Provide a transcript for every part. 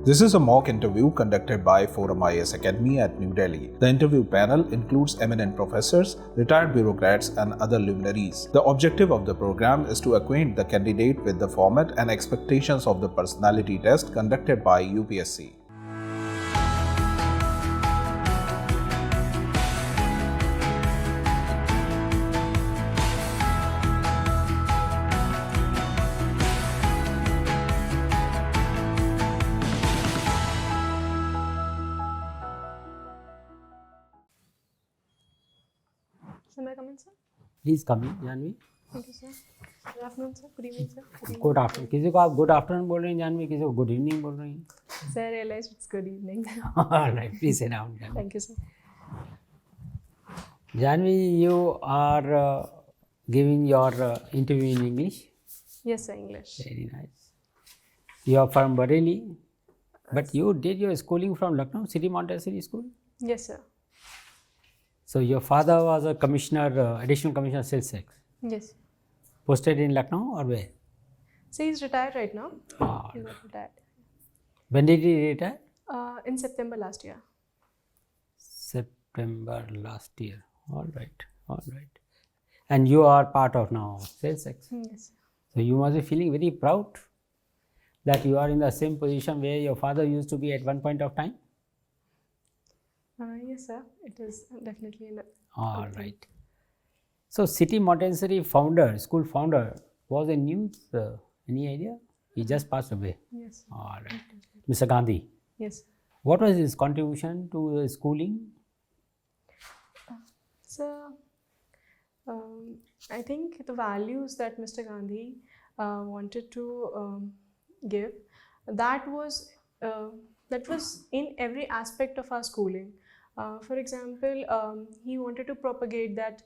This is a mock interview conducted by ForumIAS Academy at New Delhi. The interview panel includes eminent professors, retired bureaucrats, and other luminaries. The objective of the program is to acquaint the candidate with the format and expectations of the personality test conducted by UPSC. Am I coming, sir? Please come in, Janvi. Thank you, sir. Good afternoon, sir. Good evening, sir. Good afternoon. किसी को आप good afternoon बोल रही हैं जानवी, किसी को good evening बोल रही हैं. Sir, I realized it's good evening. All right, please sit down. Janvi. Thank you, sir. Janvi, you are giving your interview in English. Yes, sir. English. Very nice. You are from Bareilly, but you did your schooling from Lucknow City Montessori School. Yes, sir. So your father was a commissioner, additional commissioner sales tax. Yes. Posted in Lucknow or where? So he's retired right now. Ah, He got retired. when did he retire? In September last year. September last year. All right, all right. And you are part of now sales tax. Yes. So you must be feeling very proud that you are in the same position where your father used to be at one point of time. Yes, sir. It is definitely. All right. So City Montessori school founder, was in news. Any idea? He just passed away. Yes. All right. Mr. Gandhi. Yes. What was his contribution to the schooling? So, I think the values that Mr. Gandhi wanted to give, that was in every aspect of our schooling. For example, he wanted to propagate that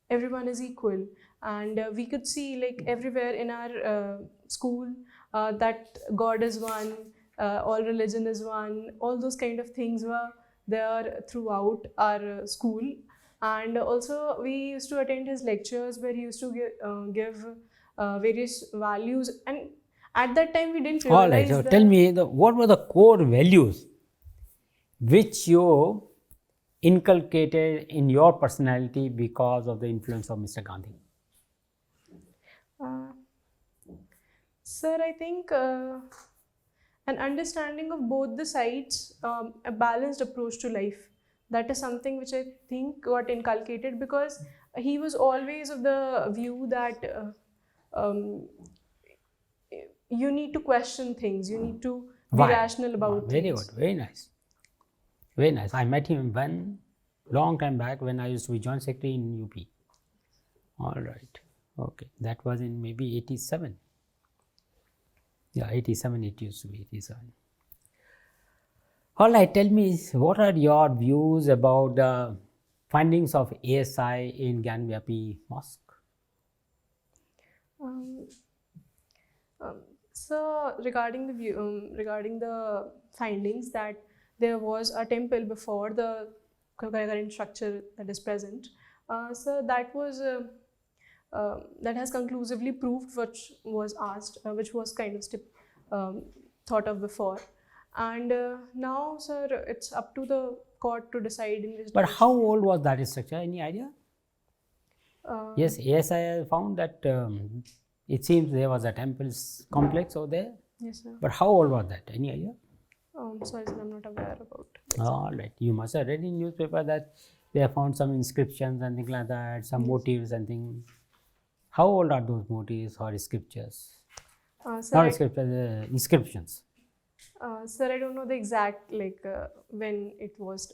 everyone is equal, and we could see like everywhere in our school that God is one, all religion is one, all those kind of things were there throughout our school. And also we used to attend his lectures where he used to give various values, and at that time we didn't realize. All right, so tell me, what were the core values which you inculcated in your personality because of the influence of Mr. Gandhi? Sir, I think an understanding of both the sides, a balanced approach to life. That is something which I think got inculcated because he was always of the view that you need to question things, you need to be rational about Very things. good, very nice. Very nice. I met him one long time back when I used to be joint secretary in UP. All right. Okay. That was in maybe 87. Yeah, 87 it used to be, 87. All right. Tell me, what are your views about the findings of ASI in Gyanvapi Mosque? So regarding the findings that there was a temple before the current structure that is present, so that was that has conclusively proved which was asked, which was kind of thought of before, and now, sir, it's up to the court to decide in which. But how old was that structure? Any idea? Yes, ASI found that it seems there was a temple complex over there. Yes, sir. But how old was that? Any idea? Sorry, sir, I'm not aware about it. All right. You must have read in newspaper that they have found some inscriptions and things like that, some motifs and things. How old are those motifs or scriptures? Sir, Not scriptures, inscriptions. Sir, I don't know the exact when it was.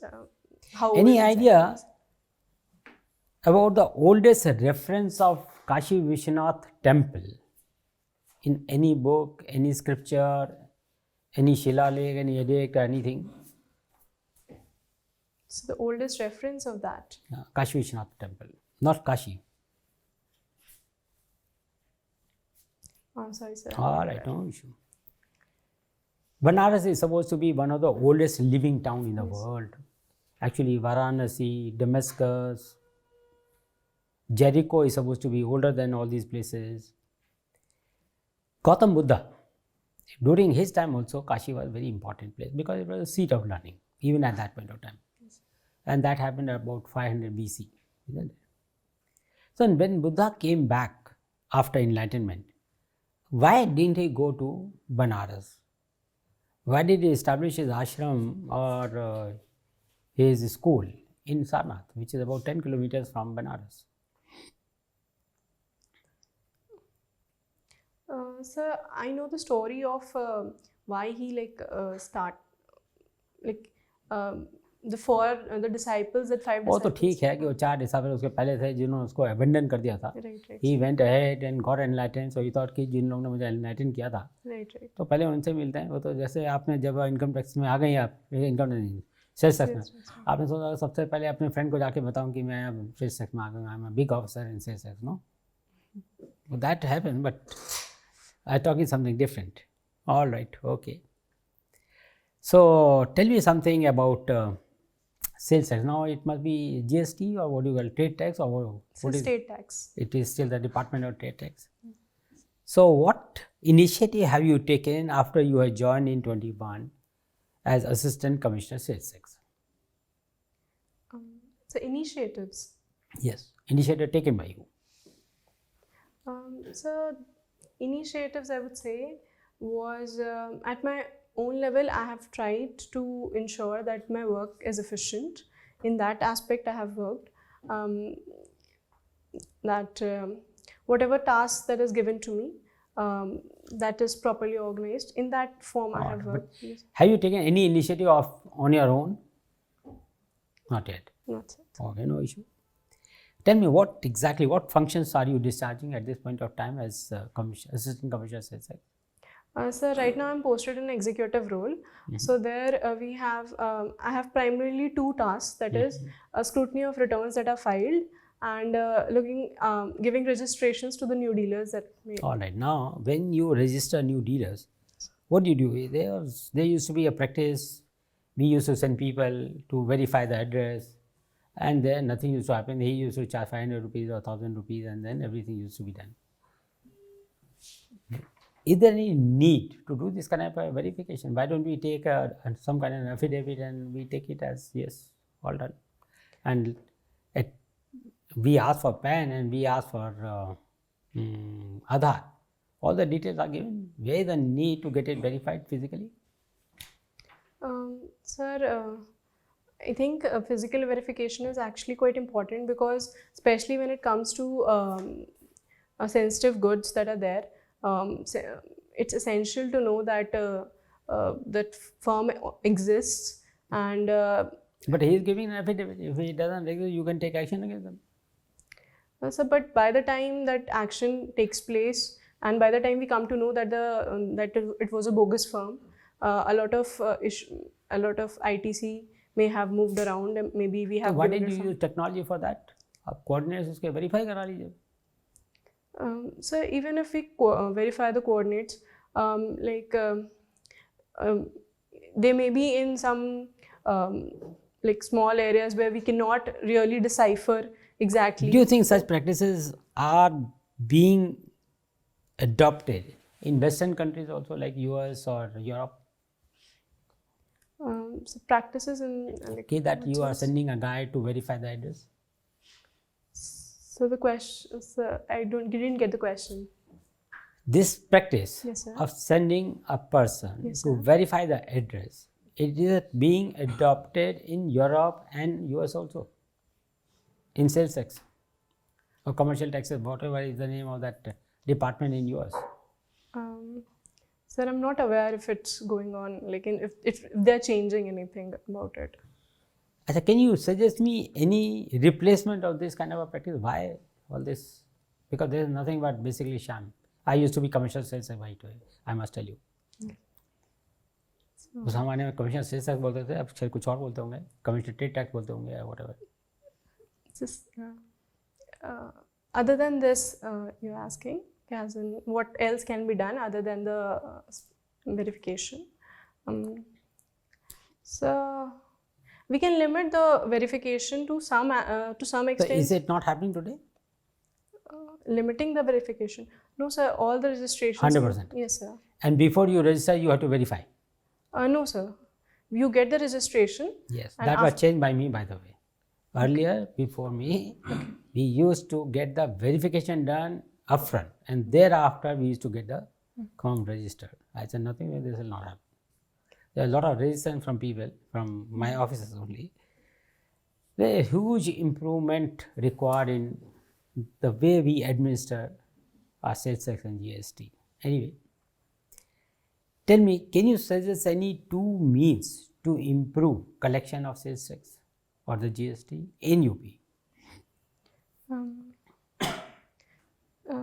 How Any old idea about the oldest reference of Kashi Vishwanath temple in any book, any scripture, any Shilalik, any edict, anything? So the oldest reference of that. Kashi Vishwanath temple, not Kashi. I'm sorry, sir. All right, no issue. Banaras is supposed to be one of the oldest living town in the world. Actually, Varanasi, Damascus, Jericho is supposed to be older than all these places. Gautam Buddha during his time also, Kashi was a very important place because it was a seat of learning, even at that point of time. Yes. And that happened about 500 BC, isn't it? So when Buddha came back after enlightenment, why didn't he go to Banaras? Why did he establish his ashram or his school in Sarnath, which is about 10 kilometers from Banaras? Sir, I know the story of why he the disciples, that 5 वो disciples. तो ठीक है कि वो 4 disciple उसके पहले थे जिन्होंने उसको अबेंडन कर दिया था. He went ahead and got enlightened, so he thought कि जिन लोगों ने मुझे enlighten किया था, तो पहले उनसे मिलते हैं. वो तो जैसे आपने जब इनकम टैक्स में आ गई, आप इनकम नहीं सेल्स टैक्स में, आपने सोचा सबसे पहले अपने फ्रेंड को जाके बताऊं कि मैं अब सेल्स टैक्स में आ गया, I am a big officer in sales tax. No, that happened, but I talk is something different. All right, okay. So tell me something about sales tax. Now it must be GST or what do you call trade tax or what is state tax. It is still the Department of Trade Tax. So what initiative have you taken after you have joined in 21 as Assistant Commissioner Sales Tax? So initiatives. Yes, initiative taken by you. So initiatives, I would say, was at my own level. I have tried to ensure that my work is efficient. In that aspect, I have worked. That whatever task that is given to me, that is properly organized. In that form, I have worked. Have you taken any initiative on your own? Not yet. Not yet. Okay, no issue. Tell me what functions are you discharging at this point of time as Assistant Commissioner Sales Tax? Sir, right now I'm posted in executive role. So there we have, I have primarily 2 tasks, that is a scrutiny of returns that are filed and giving registrations to the new dealers that may. All right. Now, when you register new dealers, what do you do? There used to be a practice. We used to send people to verify the address. And then nothing used to happen. He used to charge 500 rupees or 1000 rupees and then everything used to be done. Is there any need to do this kind of a verification? Why don't we take some kind of affidavit and we take it as yes, all done? And we ask for PAN and we ask for Aadhaar. All the details are given. Where is the need to get it verified physically? Sir, I think physical verification is actually quite important because especially when it comes to sensitive goods that are there, it's essential to know that that firm exists and. But he is giving an affidavit. If he doesn't exist, you can take action against them. So, but by the time that action takes place and by the time we come to know that it was a bogus firm, a lot of ITC may have moved around and maybe we have. So why didn't you use technology for that? आप coordinates उसके verify करा लीजिए. So even if we verify the coordinates, they may be in some small areas where we cannot really decipher exactly. Do you think such practices are being adopted in Western countries also, like US or Europe? So practices in that you are sending a guy to verify the address. So the question, sir, I didn't get the question. This practice yes, of sending a person yes, to verify the address, it is being adopted in Europe and US also, in sales tax or commercial taxes, whatever is the name of that department in US. Sir, I'm not aware if it's going on, if they're changing anything about it. Achha, can you suggest me any replacement of this kind of a practice? Why all this? Because there is nothing but basically sham. I used to be commercial sales advisor, I must tell you. उस जमाने में commissioner sales tax बोलते थे, अब शायद कुछ और बोलते होंगे, कमिश्नर ट्रेड टैक्स बोलते होंगे या whatever. Other than this, you're asking, as in what else can be done other than the verification? So we can limit the verification to some extent. So is it not happening today? Limiting the verification? No, sir. All the registrations. 100%. Yes, sir. And before you register, you have to verify. No, sir. You get the registration. Yes, and that was changed by me, by the way. Earlier, before me, we used to get the verification done upfront, and thereafter we used to get the form registered. I said nothing, this will not happen. There are a lot of resistance from people, from my offices only. There is a huge improvement required in the way we administer our sales tax and GST. Anyway, tell me, can you suggest any two means to improve collection of sales tax or the GST in UP?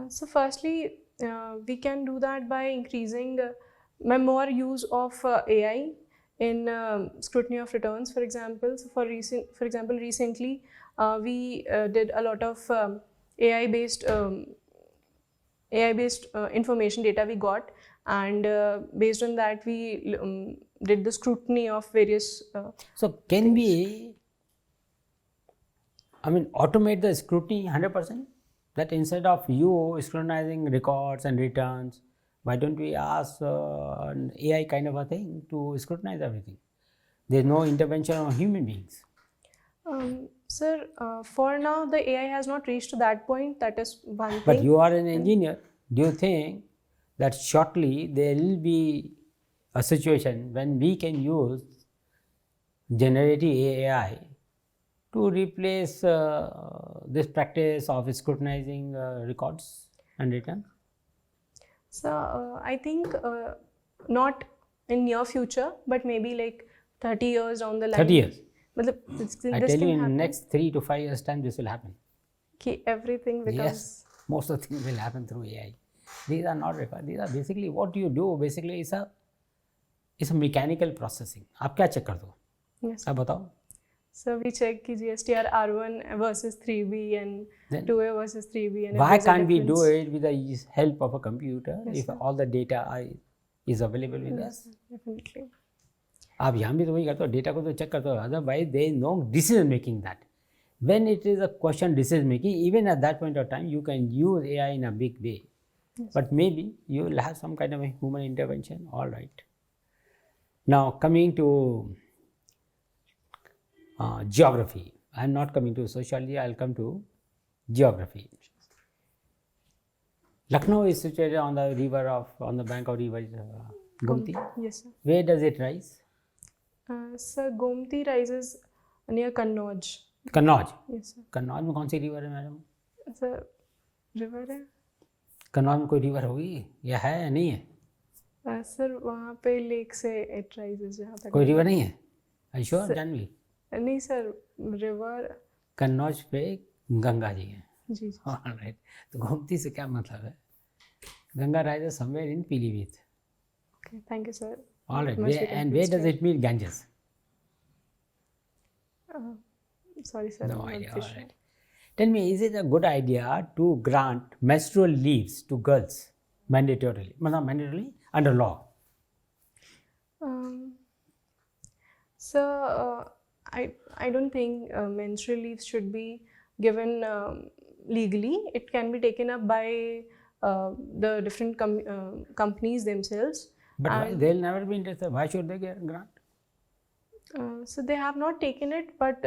So firstly, we can do that by increasing more use of AI in scrutiny of returns, for example. So for example, recently we did a lot of AI-based information data we got, and based on that we did the scrutiny of various. So can we, automate the scrutiny 100%? That instead of you scrutinizing records and returns, why don't we ask an AI kind of a thing to scrutinize everything? There's no intervention of human beings. Sir, for now the AI has not reached to that point. That is one thing. But you are an engineer. Do you think that shortly there will be a situation when we can use generative AI to replace this practice of scrutinizing records and returns? So I think not in near future, but maybe like 30 years down the line. 30 years. But I tell you, in the next 3 to 5 years time, this will happen. Okay, everything becomes. Yes, most of the things will happen through AI. These are not required. These are basically what you do. Basically, is a mechanical processing. आप क्या check करते हो? Yes. आप बताओ. So we check GSTR R1 versus 3B and Then 2A versus 3B. And why can't we do it with the help of a computer if sir. all the data is available with us? Definitely. आप यहाँ भी तो वही करते हो, data को तो check करते हो. Otherwise, there is no decision making that. When it is a question decision making, even at that point of time, you can use AI in a big way. Yes. But maybe you will have some kind of a human intervention. All right. Now coming to geography. I am not coming to sociology. I will come to geography. Lucknow is situated on the bank of river Gomti. Yes, sir. Where does it rise? Sir, Gomti rises near Kannauj. Kannauj. Yes, sir. Kannauj में कौन सी river है madam? Sir, river है? कन्नौज में कोई river होगी या है या नहीं है? सर वहाँ पे लेक से it rises जहाँ तक. कोई रिवर नहीं है? Are you sure? Generally? नहीं सर, रिवर. कन्नौज पे गंगा जी है. जी. All right. तो गोमती से क्या मतलब है? Ganga rises somewhere in Pilibhit. Okay, thank you, sir. All right. Where does it mean Ganges? Sorry, sir. No idea. All right. Tell me, is it a good idea to grant menstrual leaves to girls mandatorily? Not mandatorily, under law? So, I don't think menstrual leaves should be given legally. It can be taken up by the different companies themselves. But they'll never be interested. Why should they get grant? So they have not taken it, but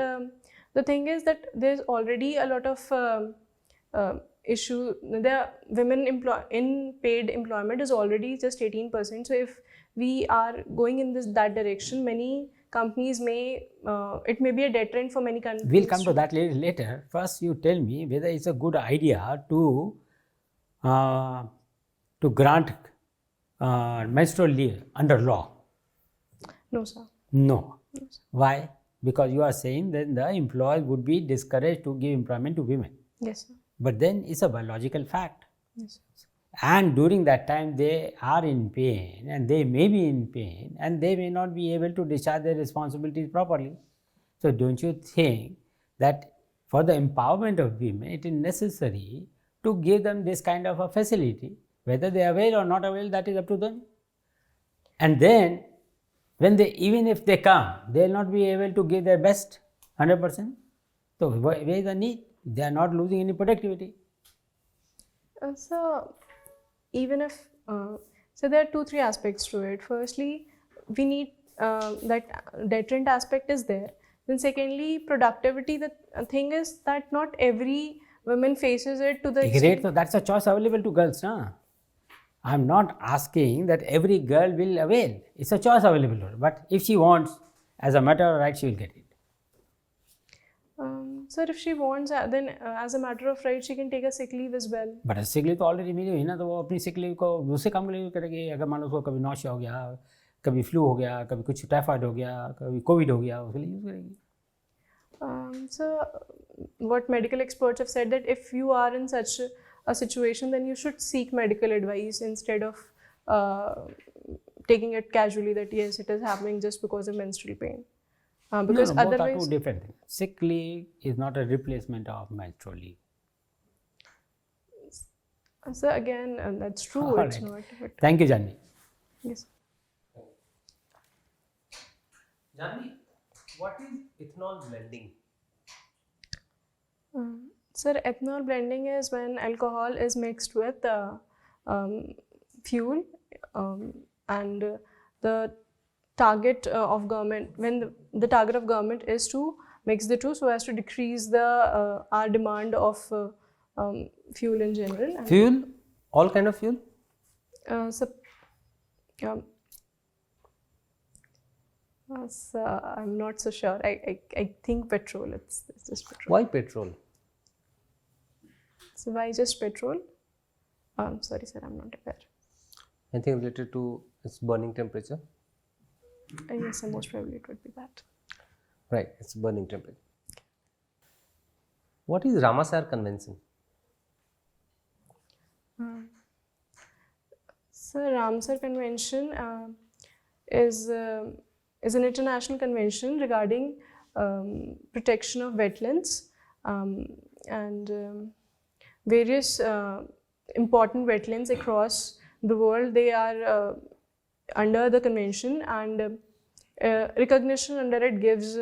the thing is that there's already a lot of issue. The women in paid employment is already just 18%. So if we are going in that direction, many companies it may be a deterrent for many companies. We'll come to that later. First, you tell me whether it's a good idea to grant menstrual leave under law. No, sir. No. Why? Because you are saying that the employer would be discouraged to give employment to women. Yes, sir. But then it's a biological fact. Yes, sir. And during that time they are in pain, and they may be in pain, and they may not be able to discharge their responsibilities properly. So don't you think that for the empowerment of women, it is necessary to give them this kind of a facility? Whether they avail or not avail, that is up to them. And then even if they come, they will not be able to give their best 100%. So where is the need? They are not losing any productivity. So even if So there are 2-3 aspects to it. Firstly, we need that deterrent aspect is there. Then secondly, productivity. The thing is that not every woman faces it to the Great, extent. so that's a choice available to girls, na? I'm not asking that every girl will avail. It's a choice available to her. But if she wants, as a matter of right, she will get it. Sir, if she wants, then as a matter of right, she can take a sick leave as well. But sick leave तो already मिली हुई ना, तो वो अपनी sick leave को दूसरे काम के लिए करेगी. अगर मान लो उसको कभी नौशिया हो गया, कभी फ्लू हो गया, कभी कुछ टाइफाइड हो गया, कभी कोविड हो गया, उसके लिए यूज़ करेगी. So, what medical experts have said that if you are in such a situation, then you should seek medical advice instead of taking it casually that yes, it is happening just because of menstrual pain. Because no, both are otherwise, two different things. Sick leave is not a replacement of menstrual leave. so again, that's true. All It's right. not. But Thank you, Jahnavi. yes. Jahnavi, what is ethanol blending? Sir, ethanol blending is when alcohol is mixed with fuel, and the target of government, when the target of government is to mix the two so as to decrease the our demand of fuel in general. And, Fuel? All kind of fuel? so, I'm not so sure. I think petrol. It's just petrol. Why petrol? So why just petrol? Sorry, sir, I'm not aware. Anything related to its burning temperature? Yes, so most probably it would be that. Right, it's burning temperature. What is Ramsar Convention? So Ramsar Convention is an international convention regarding protection of wetlands and various important wetlands across the world. They are under the convention, and recognition under it gives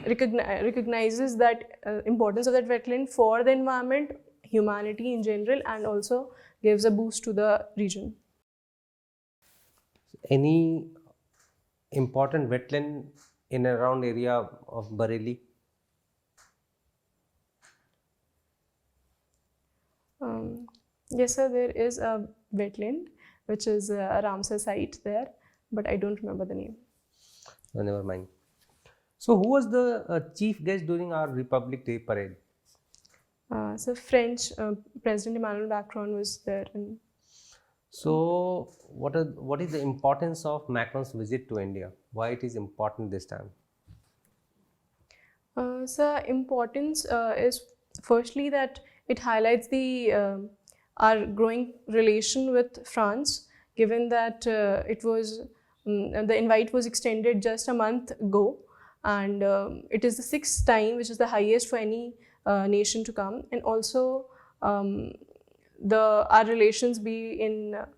recognizes that importance of that wetland for the environment, humanity in general, and also gives a boost to the region. Any important wetland in and around area of Bareilly? Yes, sir, there is a wetland which is a Ramsar site there, but I don't remember the name. Oh, never mind. So, who was the chief guest during our Republic Day parade? So French President Emmanuel Macron was there. So, what is the importance of Macron's visit to India? Why it is important this time? So importance is firstly that it highlights the our growing relation with France, given that it was the invite was extended just a month ago, and it is the 6th time, which is the highest for any nation to come, and also our relations be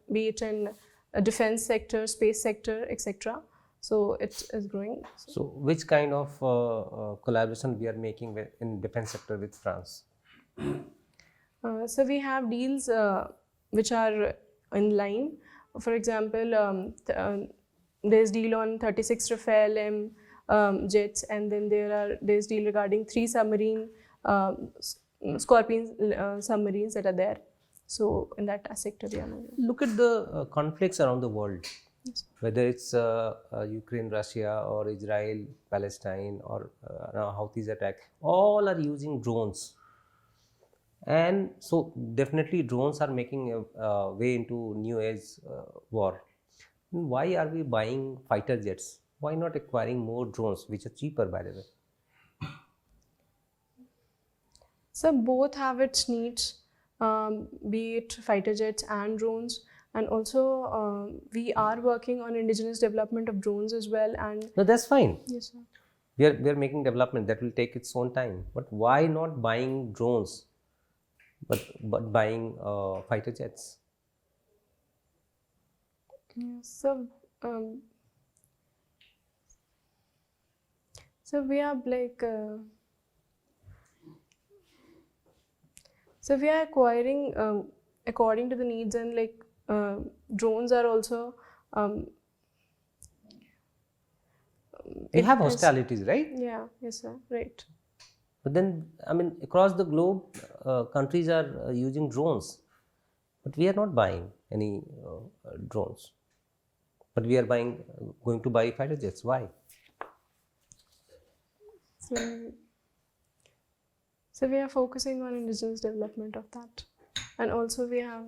it in a defense sector, space sector, etc. So it is growing. So, which kind of collaboration we are making in defense sector with France? So we have deals which are in line. For example, there's deal on 36 Rafale M jets, and then there's deal regarding 3 submarine Scorpion submarines that are there. So in that sector we are moving. Look at the conflicts around the world. Yes. Whether it's Ukraine, Russia, or Israel, Palestine, or Houthis attack, all are using drones. And so definitely drones are making a way into new age war. Why are we buying fighter jets? Why not acquiring more drones, which are cheaper, by the way? So both have its needs, be it fighter jets and drones. And also, we are working on indigenous development of drones as well. And No, that's fine. yes, sir. We are making development that will take its own time. But why not buying drones, but buying fighter jets? So we are like, so we are according to the needs, and like drones are also We have hostilities, right? Yeah, yes sir, right. But then, I mean, across the globe, countries are using drones, but we are not buying any drones. But we are going to buy fighter jets. Why? So we are focusing on indigenous development of that, and also we have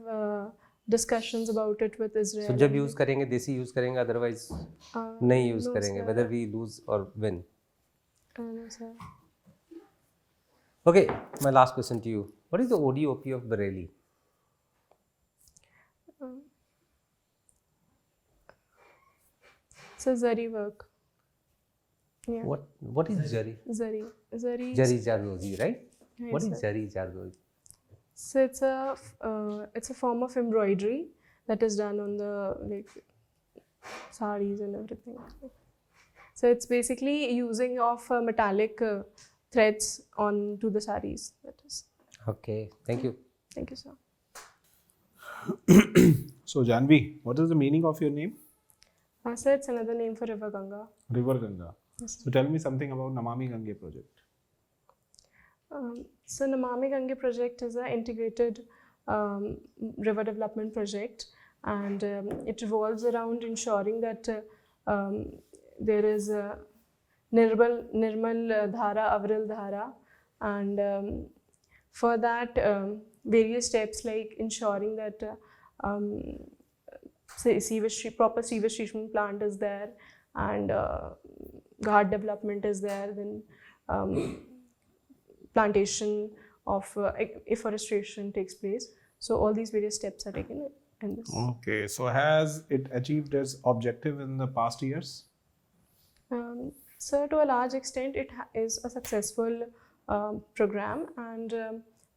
discussions about it with Israel. So जब use करेंगे देसी use करेंगे, otherwise नहीं use no, करेंगे, sir. whether we lose or win. No, sir. Okay, my last question to you. What is the ODOP of Bareilly? So Zari work. Yeah. What is Jari? Zari. 𝐏𝐫𝐞𝐥𝐢𝐻, right? Yes, What is sir. 𝐏𝐫𝐞𝐥𝐢𝐻? So it's a form of embroidery that is done on the like sarees and everything. So it's basically using of metallic threads onto the sarees. That is. Okay, thank you. Thank you, sir. So, Jahnavi, what is the meaning of your name? So it's another name for River Ganga. River Ganga. Yes, So, tell me something about Namami Gange project. So Namami Gange project is an integrated river development project, and it revolves around ensuring that there is Nirmal Dhara, Avril Dhara, and for that various steps like ensuring that proper sewage treatment plant is there, and ghat development is there, then plantation of afforestation takes place. So all these various steps are taken in this. Okay, so has it achieved its objective in the past years? So to a large extent, it is a successful program, and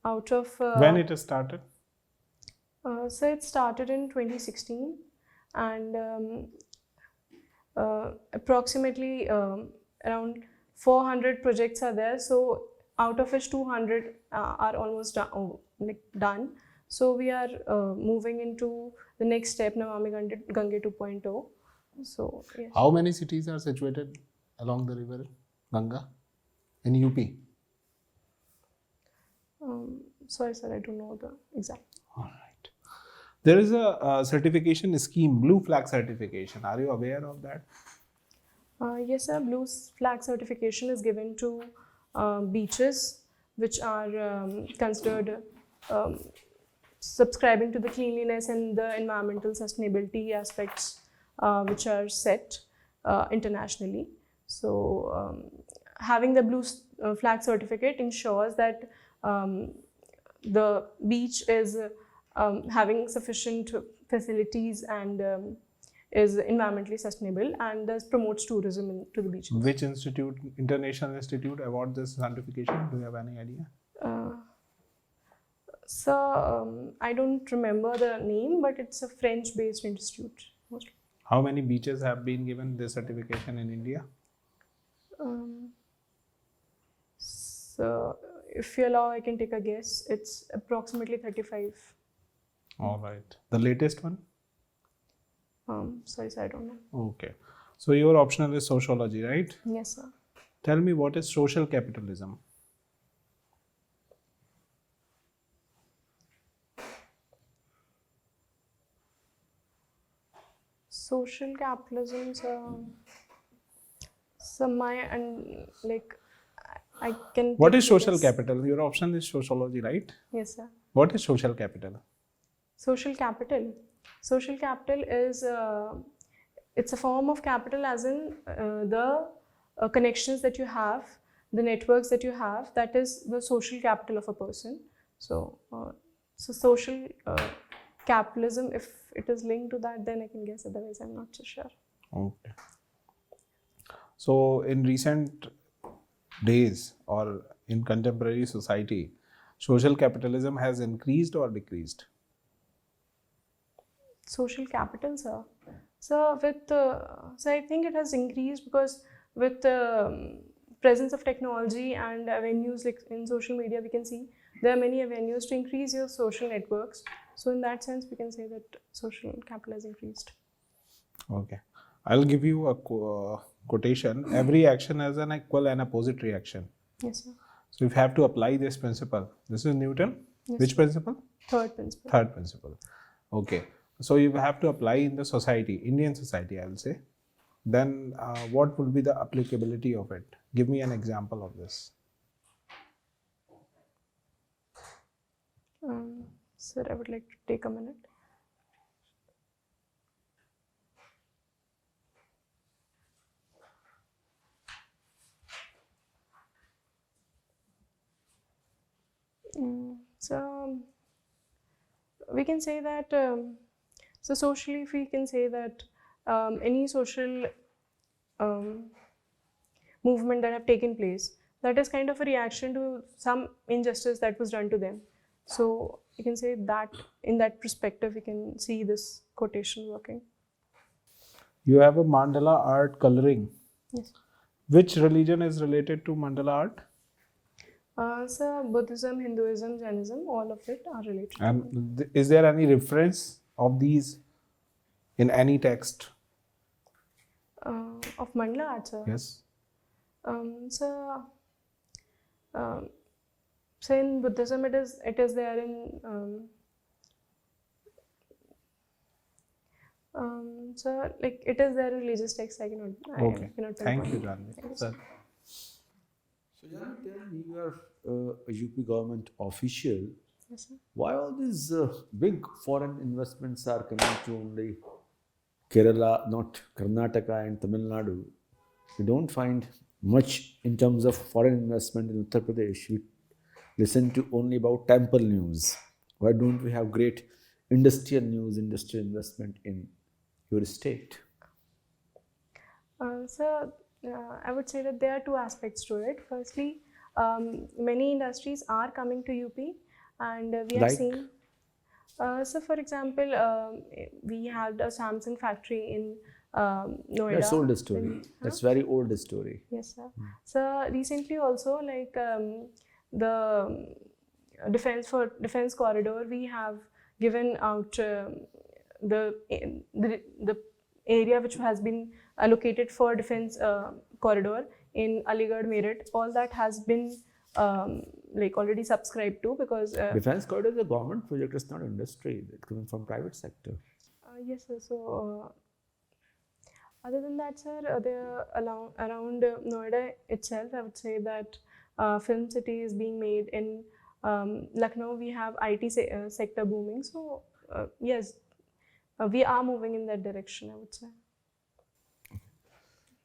out of When it started? so it started in 2016, and approximately around 400 projects are there. So out of which 200 are almost done. So we are moving into the next step, Namami Gange 2.0. So yes. How many cities are situated along the river Ganga in UP? Sorry, sir, I don't know the exact. All right. There is a certification scheme, Blue Flag certification. Are you aware of that? Yes, sir. Blue Flag certification is given to beaches which are considered subscribing to the cleanliness and the environmental sustainability aspects which are set internationally. So having the Blue Flag certificate ensures that the beach is having sufficient facilities and is environmentally sustainable, and thus promotes tourism to the beaches. Which institute, international institute, award this certification? Do you have any idea? So I don't remember the name, but it's a French-based institute mostly. How many beaches have been given this certification in India? So if you allow, I can take a guess. It's approximately 35. All right. The latest one? Sorry, sir, I don't know. Okay. So your optional is sociology, right? Yes, sir. Tell me, what is social capitalism? Social capitalism, I can. What is social capital? Your option is sociology, right? Yes, sir. What is social capital? Social capital. Social capital is it's a form of capital, as in the connections that you have, the networks that you have. That is the social capital of a person. So, social capitalism, if it is linked to that, then I can guess. Otherwise, I'm not so sure. Okay. So, in recent days or in contemporary society, social capitalism has increased or decreased? Social capital, sir. So I think it has increased because with the presence of technology and avenues like in social media, we can see there are many avenues to increase your social networks. So in that sense, we can say that social capital has increased. Okay. I'll give you a quotation. Every action has an equal and opposite reaction. Yes, sir. So if you have to apply this principle, this is Newton. Yes, Which sir. principle? Third principle. Third principle. Okay. So you have to apply in the society, Indian society, I will say. Then what will be the applicability of it? Give me an example of this. Sir, I would like to take a minute. So we can say that, so socially, if we can say that any social movement that have taken place, that is kind of a reaction to some injustice that was done to them. So you can say that in that perspective, we can see this quotation working. You have a mandala art coloring. Yes. Which religion is related to mandala art? So Buddhism, Hinduism, Jainism, all of it are related. And is there any reference of these in any text? Of mandala art, sir? Yes. So in Buddhism, it is there in so like it is there in religious texts. I cannot. Okay. I cannot Thank you, pinpoint. Jahnavi. Sir. So, Jahnavi, tell me, you are a UP government official. Yes, sir. Why all these big foreign investments are coming to only Kerala, not Karnataka and Tamil Nadu? We don't find much in terms of foreign investment in Uttar Pradesh. We listen to only about temple news. Why don't we have great industrial news, industrial investment in your state? So I would say that there are two aspects to it. Firstly, many industries are coming to UP, and we have Like? seen. So, for example, we had a Samsung factory in Noida. That's old story. That's very old story. Yes, sir. So recently also, like the defense corridor, we have given out the area which has been allocated for defense corridor in Aligarh, Meerut. All that has been like already subscribed to, because Defense corridor is a government project, it's not industry. It's coming from private sector. yes, sir. So other than that, sir, there around Noida itself, I would say that film city is being made. In Lucknow, we have IT sector booming. So yes, we are moving in that direction, I would say.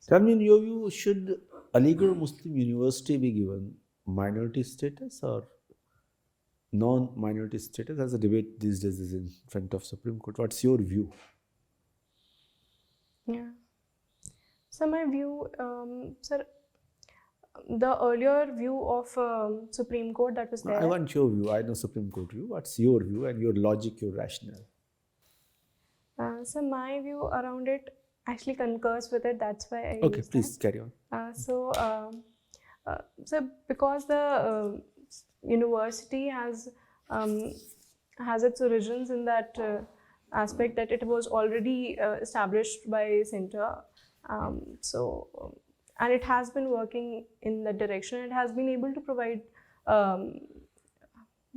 Tell me, in your view, should Aligarh Muslim University be given minority status or non-minority status? As a debate these days is in front of Supreme Court. What's your view? Yeah. So my view, sir, the earlier view of Supreme Court that was there. I want your view. I know Supreme Court view. What's your view and your logic, your rationale? So my view around it actually concurs with it. That's why I Okay, use please that. carry on. So because the university has its origins in that aspect that it was already established by center. And it has been working in that direction. It has been able to provide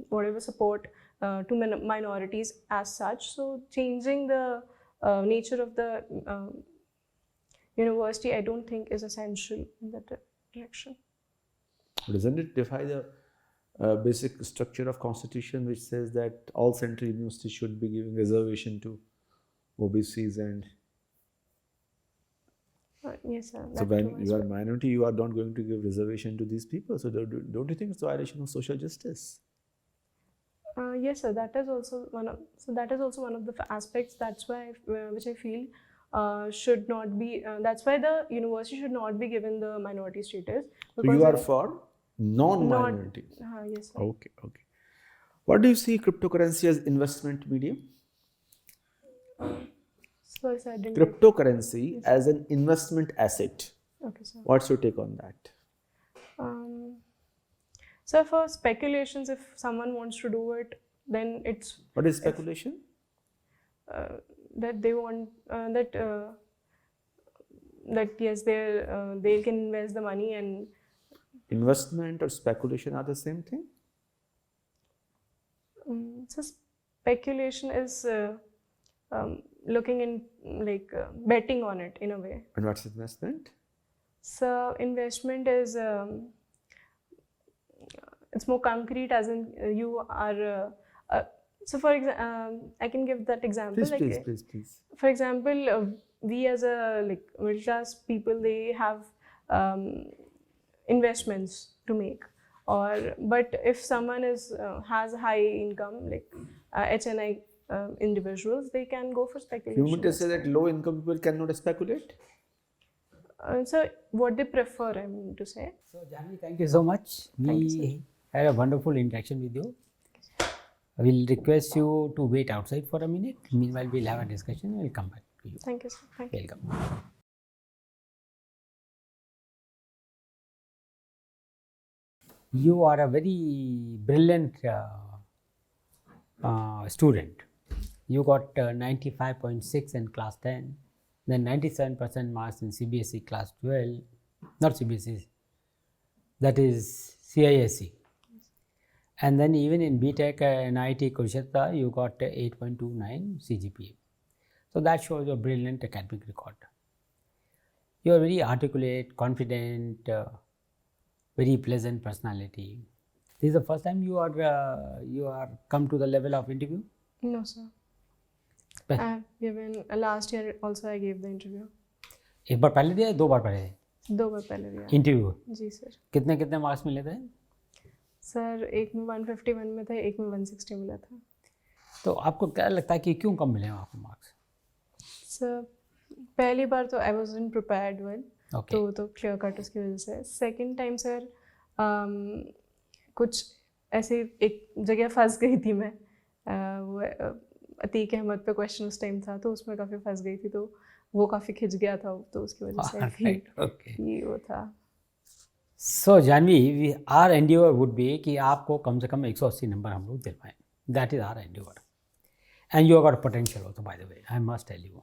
whatever support to minorities as such. So changing the nature of the university, I don't think is essential in that direction. Doesn't it defy the basic structure of constitution which says that all central universities should be giving reservation to OBCs and yes, sir. so when you are a minority, you are not going to give reservation to these people. So don't you think it's a violation of social justice? Yes, sir. That is also one of the aspects. That's why which I feel should not be. That's why the university should not be given the minority status. So you are for non-minority. Yes, sir. Okay. What do you see cryptocurrency as investment medium? Sorry, sir, I didn't. Cryptocurrency as an investment asset. Okay, sir. What's your take on that? So for speculations, if someone wants to do it, then it's What is speculation? that they want that yes, they can invest the money and Investment or speculation are the same thing? so speculation is looking in like betting on it in a way. And what's investment? So investment is it's more concrete, as in you are so for example I can give that example. Please. For example, we as a like middle class people, they have investments to make, but if someone has high income, like HNI individuals, they can go for speculation. You mean to say that low income people cannot speculate? So what they prefer, I mean to say. So Jahnavi, thank you so much. Thank you, We had a wonderful interaction with you. I will request you to wait outside for a minute. Meanwhile, we'll have a discussion and we'll come back to you. Thank you, sir. Thank you. Welcome. You are a very brilliant student. You got 95.6 in class 10, then 97% marks in CBSE class 12, not CBSE, that is CISE. And then even in BTech and IIT Kurukshetra, you got 8.29 CGPA. So that shows your brilliant academic record. You are very articulate, confident, very pleasant personality. This is the first time you are come to the level of interview? No, sir. I have given last year also. I gave the interview. एक बार पहले दिया, दो बार पहले? 2 बार पहले दिया. Interview? जी sir. कितने marks मिले थे? सर एक में 151 में था, एक में 160 मिला था. तो आपको क्या लगता है कि क्यों कम मिले आपको मार्क्स? सर पहली बार तो आई वाज़न्ट प्रिपेयर्ड वेल, तो क्लियर कट उसकी वजह से. सेकंड टाइम सर कुछ ऐसे एक जगह फंस गई थी मैं. वो अतीक अहमद पे क्वेश्चन उस टाइम था, तो उसमें काफ़ी फंस गई थी, तो वो काफ़ी खिंच गया था, तो उसकी वजह से ही वो था. So Janhvi, our endeavour would be कि आपको कम से कम 180 नंबर हम लोग दे पाएँ. That is our endeavour. And you got potential also, by the way, I must tell you.